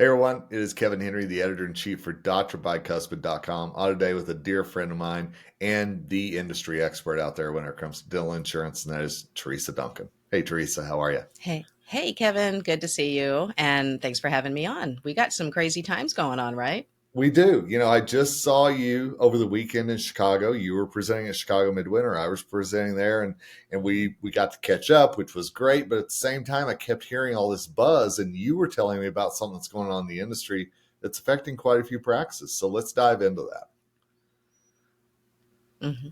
Hey everyone, it is Kevin Henry, the editor-in-chief for drbicuspid.com, on today with a dear friend of mine and the industry expert out there when it comes to dental insurance, and that is Teresa Duncan. Hey Teresa, how are you? Hey, Kevin. Good to see you. And thanks for having me on. We got some crazy times going on, right? We do. I just saw you over the weekend in Chicago. You were presenting at Chicago Midwinter. I was presenting there, and we got to catch up, which was great. But at the same time, I kept hearing all this buzz, and you were telling me about something that's going on in the industry that's affecting quite a few practices. So let's dive into that. hmm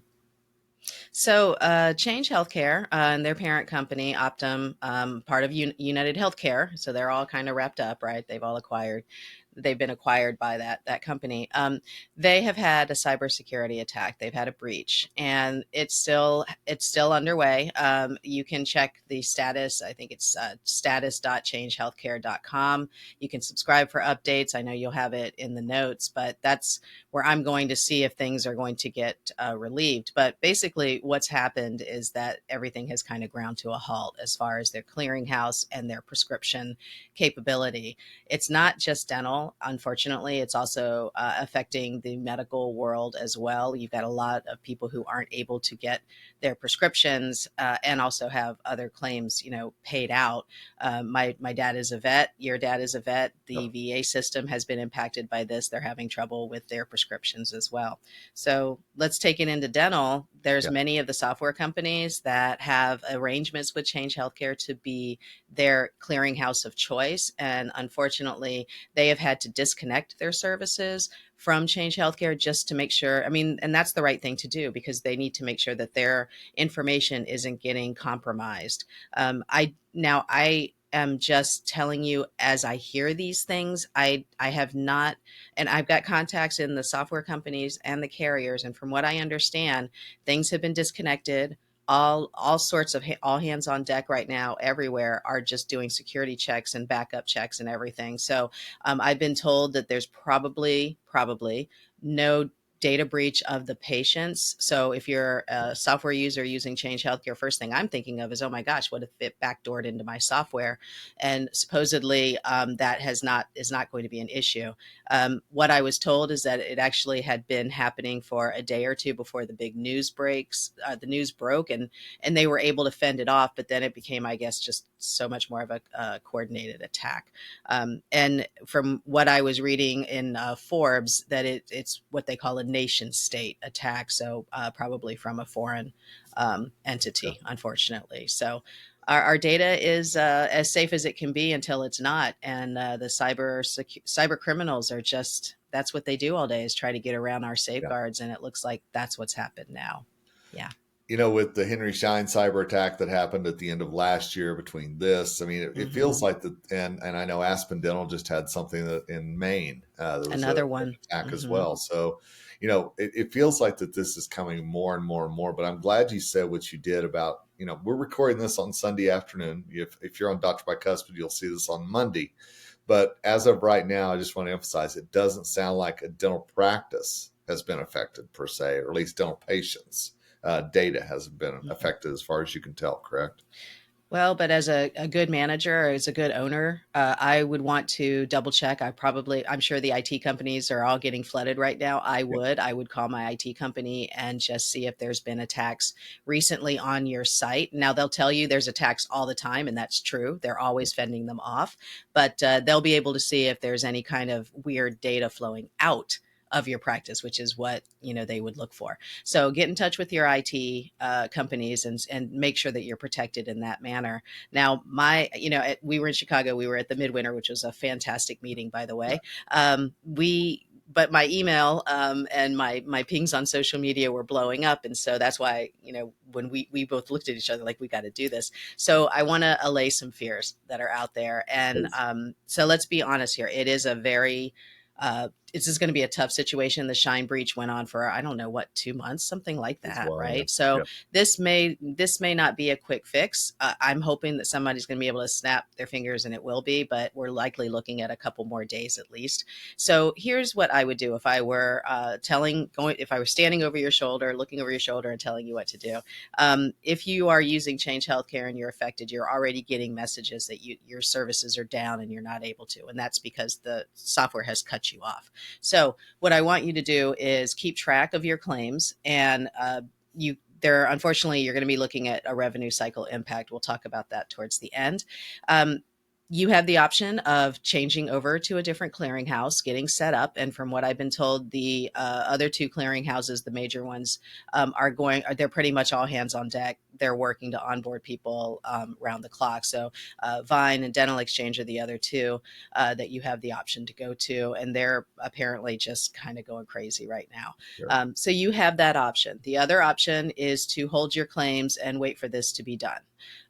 So, Change Healthcare and their parent company, Optum, part of United Healthcare. So they're all kind of wrapped up, right? They've been acquired by that company. They have had a cybersecurity attack. They've had a breach, and it's still underway. You can check the status. I think it's status.changehealthcare.com. You can subscribe for updates. I know you'll have it in the notes, but that's where I'm going to see if things are going to get relieved. But basically, what's happened is that everything has kind of ground to a halt as far as their clearinghouse and their prescription capability. It's not just dental, unfortunately, it's also affecting the medical world as well. You've got a lot of people who aren't able to get their prescriptions and also have other claims, paid out. My dad is a vet. Your dad is a vet. The VA system has been impacted by this. They're having trouble with their prescriptions as well. So let's take it into dental. There's Yeah. many of the software companies that have arrangements with Change Healthcare to be their clearinghouse of choice. And unfortunately, they have had to disconnect their services from Change Healthcare just to make sure. I mean, and that's the right thing to do because they need to make sure that their information isn't getting compromised. I am just telling you as I hear these things. I have not, and I've got contacts in the software companies and the carriers, and from what I understand, things have been disconnected. All sorts of all hands on deck right now everywhere are just doing security checks and backup checks and everything. So I've been told that there's probably no data breach of the patients. So if you're a software user using Change Healthcare, first thing I'm thinking of is, oh my gosh, what if it backdoored into my software? And supposedly that is not going to be an issue. What I was told is that it actually had been happening for a day or two before the big news breaks. The news broke, and they were able to fend it off, but then it became, I guess, just so much more of a coordinated attack. And from what I was reading in Forbes, that it's what they call a nation state attack. So probably from a foreign Yeah. entity, unfortunately. So our data is as safe as it can be until it's not. And the cyber criminals are just, that's what they do all day, is try to get around our Yeah. safeguards. And it looks like that's what's happened now. Yeah. With the Henry Schein cyber attack that happened at the end of last year between this, I mean, it feels hmm like that. And I know Aspen Dental just had something that in Maine, there was Another an one. attack as hmm well. So, it feels like that this is coming more and more and more, but I'm glad you said what you did about, we're recording this on Sunday afternoon. If you're on Dr. Bicuspid, you'll see this on Monday. But as of right now, I just want to emphasize it doesn't sound like a dental practice has been affected per se, or at least dental patients data hasn't been hmm affected as far as you can tell, correct? Well, but as a good manager, or as a good owner, I would want to double check. I'm sure the IT companies are all getting flooded right now. Yeah. I would call my IT company and just see if there's been attacks recently on your site. Now they'll tell you there's attacks all the time, and that's true. They're always fending them off, but they'll be able to see if there's any kind of weird data flowing out of your practice, which is what they would look for. So get in touch with your IT companies and make sure that you're protected in that manner. Now, we were in Chicago. We were at the Midwinter, which was a fantastic meeting, by the way. But my email and my pings on social media were blowing up, and so that's why when we both looked at each other like we got to do this. So I want to allay some fears that are out there, and Please. so let's be honest here. It is a very This is going to be a tough situation. The Shine breach went on for, I don't know what, 2 months, something like As that, well, yeah. right? So Yeah, this may not be a quick fix. I'm hoping that somebody's going to be able to snap their fingers, and it will be, but we're likely looking at a couple more days at least. So here's what I would do if I were if I were standing over your shoulder, looking over your shoulder, and telling you what to do. If you are using Change Healthcare and you're affected, you're already getting messages that your services are down and you're not able to, and that's because the software has cut you off. So what I want you to do is keep track of your claims, and you there unfortunately you're going to be looking at a revenue cycle impact. We'll talk about that towards the end. um, you have the option of changing over to a different clearinghouse, getting set up, and from what I've been told, the other two clearinghouses, the major ones, they're pretty much all hands on deck. They're working to onboard people around the clock. So Vine and Dental Exchange are the other two that you have the option to go to, and they're apparently just kind of going crazy right now. sure. So you have that option. The other option is to hold your claims and wait for this to be done.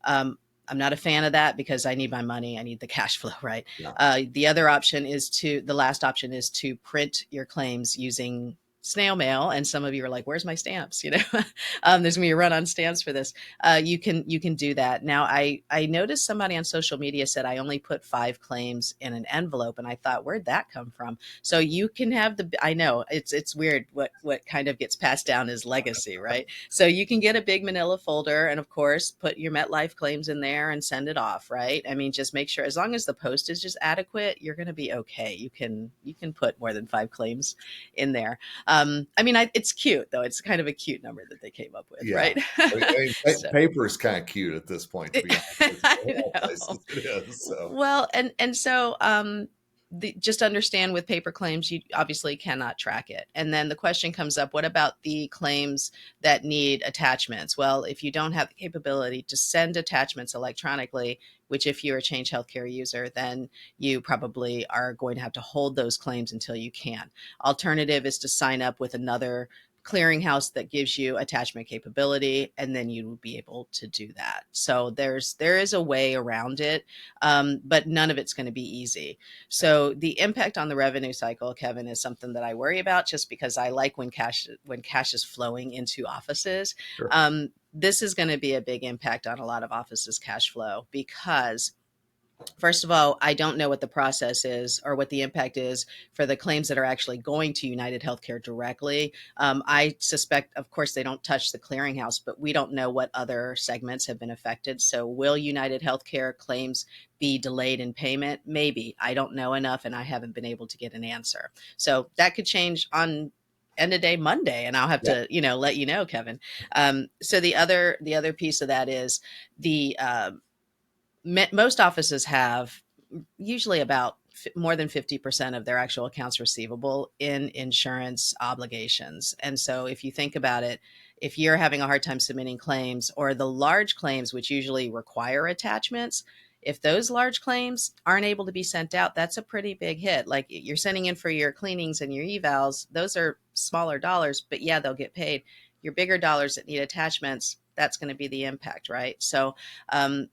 Um, I'm not a fan of that because I need my money. I need the cash flow, right? Yeah. The last option is to print your claims using snail mail. And some of you are like, where's my stamps? There's gonna be a run on stamps for this. You can do that. Now, I noticed somebody on social media said I only put 5 claims in an envelope, and I thought, where'd that come from? So you can have I know it's weird what kind of gets passed down as legacy, right? So you can get a big manila folder and of course put your MetLife claims in there and send it off, right? I mean, just make sure as long as the postage is adequate, you're going to be okay. You can put more than 5 claims in there. It's cute though. It's kind of a cute number that they came up with, Yeah. right? So Paper is kind of cute at this point, to be honest with you. In I all know. places it is. So, Well, and so just understand with paper claims, you obviously cannot track it. And then the question comes up, what about the claims that need attachments? Well, if you don't have the capability to send attachments electronically, which if you're a Change Healthcare user, then you probably are going to have to hold those claims until you can. Alternative is to sign up with another clearinghouse that gives you attachment capability, and then you will be able to do that. So there is a way around it, but none of it's going to be easy. yeah, So the impact on the revenue cycle, Kevin, is something that I worry about just because I like when cash is flowing into offices. sure. This is going to be a big impact on a lot of offices' cash flow because first of all, I don't know what the process is or what the impact is for the claims that are actually going to United Healthcare directly. I suspect, of course, they don't touch the clearinghouse, but we don't know what other segments have been affected. So, will United Healthcare claims be delayed in payment? Maybe. I don't know enough, and I haven't been able to get an answer. So, that could change on end of day Monday, and I'll have Yeah. to, let you know, Kevin. So the other piece of that is the most offices have usually about more than 50% of their actual accounts receivable in insurance obligations. And so if you think about it, if you're having a hard time submitting claims or the large claims, which usually require attachments, if those large claims aren't able to be sent out, that's a pretty big hit. Like you're sending in for your cleanings and your evals, those are smaller dollars, but yeah, they'll get paid. Your bigger dollars that need attachments, that's going to be the impact, right? So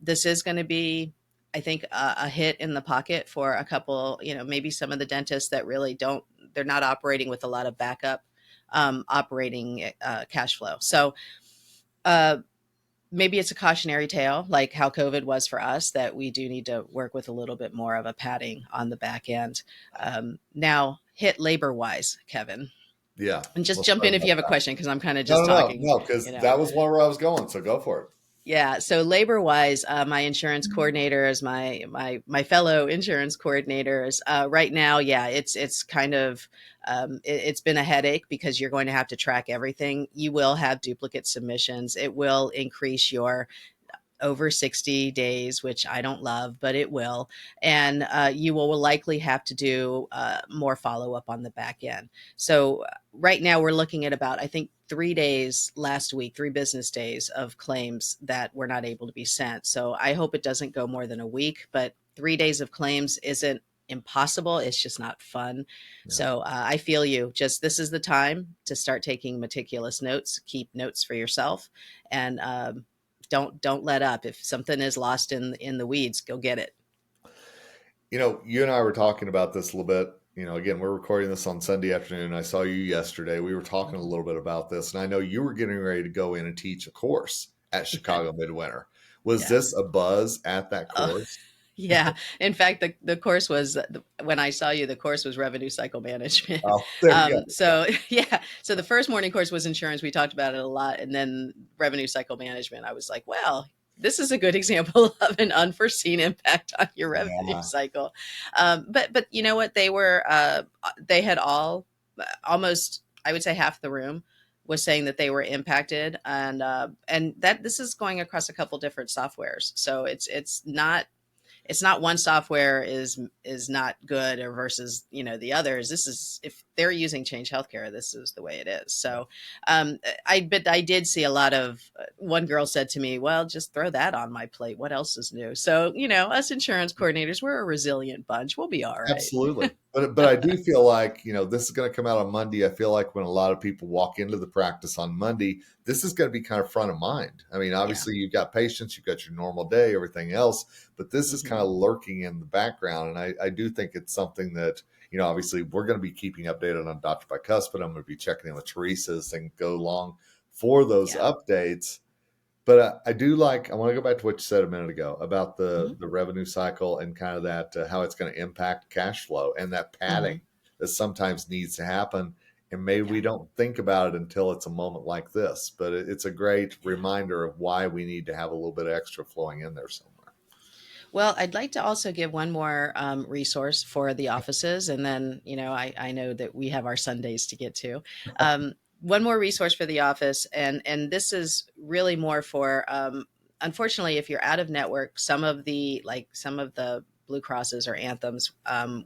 this is going to be, I think, a hit in the pocket for a couple, maybe some of the dentists that really they're not operating with a lot of backup operating cash flow. So uh, maybe it's a cautionary tale, like how COVID was for us, that we do need to work with a little bit more of a padding on the back end. Now, hit labor wise, Kevin, Yeah. and just Let's jump talk in if you about have a that. question because I'm kind of No, just no, no, talking, no, you because know. that was where I was going. So go for it. Yeah. So labor wise, my insurance coordinators, my fellow insurance coordinators, right now, yeah, it's kind of it's been a headache because you're going to have to track everything. You will have duplicate submissions. It will increase your over 60 days, which I don't love, but it will. And you will likely have to do more follow up on the back end. So, right now, we're looking at about, I think, 3 days last week, 3 business days of claims that were not able to be sent. So, I hope it doesn't go more than a week, but 3 days of claims isn't impossible. It's just not fun. Yeah. So I feel you. Just this is the time to start taking meticulous notes, keep notes for yourself, and don't let up. If something is lost in the weeds, go get it. You and I were talking about this a little bit. again, we're recording this on Sunday afternoon. I saw you yesterday. We were talking a Mhm. little bit about this, and I know you were getting ready to go in and teach a course at Chicago Midwinter. Was this Yes. a buzz at that Oh, course? yeah. In fact, the course was when I saw you, the course was revenue cycle management. Oh, there you go. So yeah, so the first morning course was insurance. We talked about it a lot, and then revenue cycle management. I was like, well, this is a good example of an unforeseen impact on your revenue Yeah, cycle. But you know what? They had all almost, I would say, half the room was saying that they were impacted, and that this is going across a couple different softwares. So it's not one software is not good or versus the others. This is, if they're using Change Healthcare, this is the way it is. yeah, So I did see a lot of one girl said to me, well, just throw that on my plate, what else is new? So us insurance coordinators, we're a resilient bunch, we'll be all right. absolutely. But I do feel like, this is going to come out on Monday. I feel like when a lot of people walk into the practice on Monday, this is going to be kind of front of mind. I mean, Yeah. obviously you've got patients, you've got your normal day, everything else, but this is kind Hmm. of lurking in the background. And I do think it's something that, obviously we're going to be keeping updated on Dr. Bicuspid. I'm going to be checking in with Teresa as things go along for those Yeah. updates. But I want to go back to what you said a minute ago about the Hmm. the revenue cycle and kind of that how it's going to impact cash flow and that Hmm. padding that sometimes needs to happen. And maybe Yeah. we don't think about it until it's a moment like this. But it's a great Yeah. reminder of why we need to have a little bit of extra flowing in there somewhere. Well, I'd like to also give one more resource for the offices, and then I know that we have our Sundays to get to. One more resource for the office, and this is really more for. Unfortunately, if you're out of network, some of the Blue Crosses or Anthems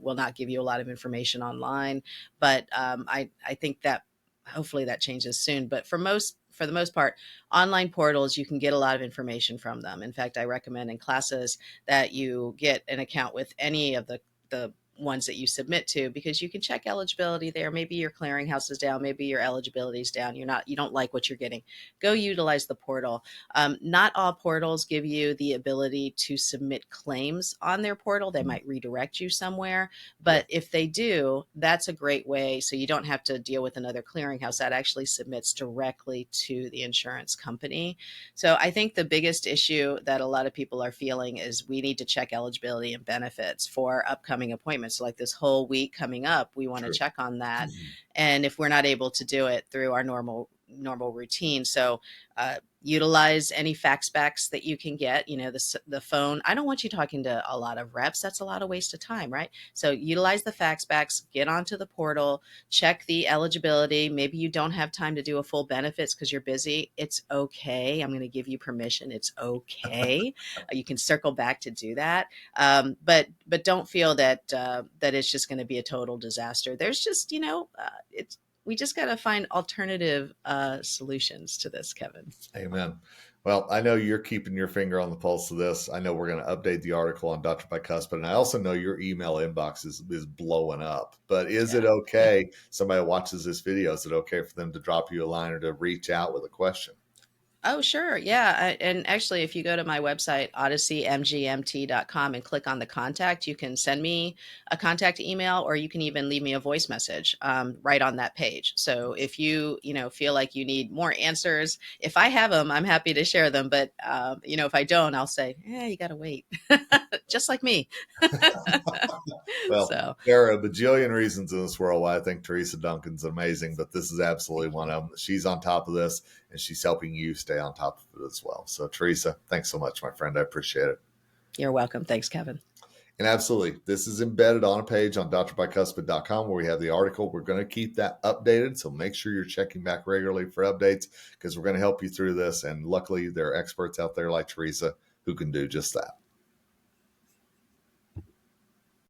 will not give you a lot of information online, but I think that hopefully that changes soon. But for the most part, online portals, you can get a lot of information from them. In fact, I recommend in classes that you get an account with any of the ones that you submit to, because you can check eligibility there. Maybe your clearinghouse is down, maybe your eligibility is down. You don't like what you're getting. Go utilize the portal. Not all portals give you the ability to submit claims on their portal. They Mm. might redirect you somewhere, Yeah, but if they do, that's a great way. So you don't have to deal with another clearinghouse. That actually submits directly to the insurance company. So I think the biggest issue that a lot of people are feeling is we need to check eligibility and benefits for upcoming appointments. So like this whole week coming up, we want to true. check on that. And if we're not able to do it through our normal routine, so utilize any fax backs that you can get. The phone. I don't want you talking to a lot of reps. That's a lot of waste of time, right? So utilize the fax backs. Get onto the portal, check the eligibility. Maybe you don't have time to do a full benefits because you're busy. It's okay. I'm going to give you permission. It's okay. You can circle back to do that. But don't feel that it's just going to be a total disaster. There's just it's we just got to find alternative solutions to this, Kevin. Amen. Well, I know you're keeping your finger on the pulse of this. I know we're going to update the article on Dr. Bicuspid, and I also know your email inbox is blowing up. But is it Yeah. okay? Somebody watches this video. Is it okay for them to drop you a line or to reach out with a question? Oh, sure. Yeah. And actually, if you go to my website, odysseymgmt.com, and click on the contact, you can send me a contact email, or you can even leave me a voice message right on that page. So if you feel like you need more answers, if I have them, I'm happy to share them. But, if I don't, I'll say, you got to wait, just like me. Well, So, there are a bajillion reasons in this world why I think Teresa Duncan's amazing, but this is absolutely thank one you. of them. She's on top of this, and she's helping you stay on top of it as well. So, Teresa, thanks so much, my friend. I appreciate it. You're welcome. Thanks, Kevin. And absolutely, this is embedded on a page on drbicuspid.com where we have the article. We're going to keep that updated. So make sure you're checking back regularly for updates, because we're going to help you through this. And luckily, there are experts out there like Teresa who can do just that.